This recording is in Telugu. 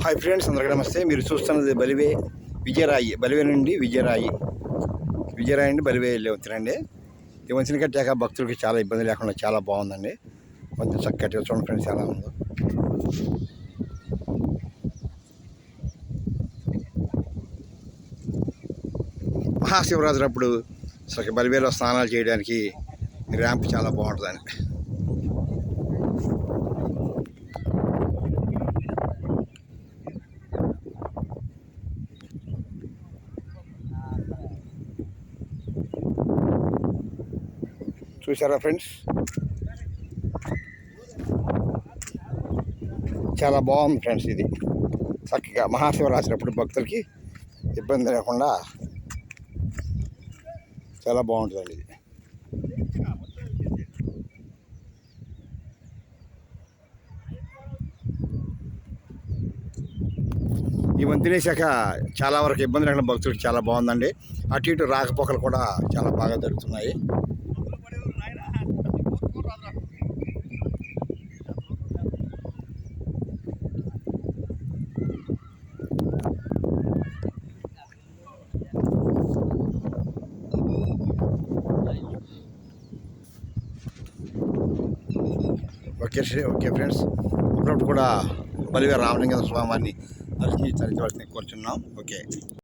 హాయ్ ఫ్రెండ్స్, అందరికీ నమస్తే. మీరు చూస్తున్నది విజయరాయి నుండి విజయరాయి నుండి బలివే వెళ్ళే వంతెనండి. ఈ వంతెన కట్టాక భక్తులకి చాలా ఇబ్బంది లేకుండా చాలా బాగుందండి. వంతెన చక్కటి చూడండి ఫ్రెండ్స్ ఎలా ఉందో. మహాశివరాత్రి అప్పుడు అసలు బలివేలో స్నానాలు చేయడానికి ర్యాంప్ చాలా బాగుంటుందండి. చూసారా ఫ్రెండ్స్, చాలా బాగుంది ఫ్రెండ్స్. ఇది చక్కగా మహాశివరాత్రి అప్పుడు భక్తులకి ఇబ్బంది లేకుండా చాలా బాగుంటుందండి. ఇది ఈ వంతెనేసాక చాలా వరకు ఇబ్బంది లేకుండా భక్తులకి చాలా బాగుందండి. అటు ఇటు రాకపోకలు కూడా చాలా బాగా జరుగుతున్నాయి. ఓకే ఫ్రెండ్స్, అప్పుడప్పుడు కూడా బలివే రామలింగేశ్వర స్వామిని తరించవలసింది కోరుచున్నాం. ఓకే.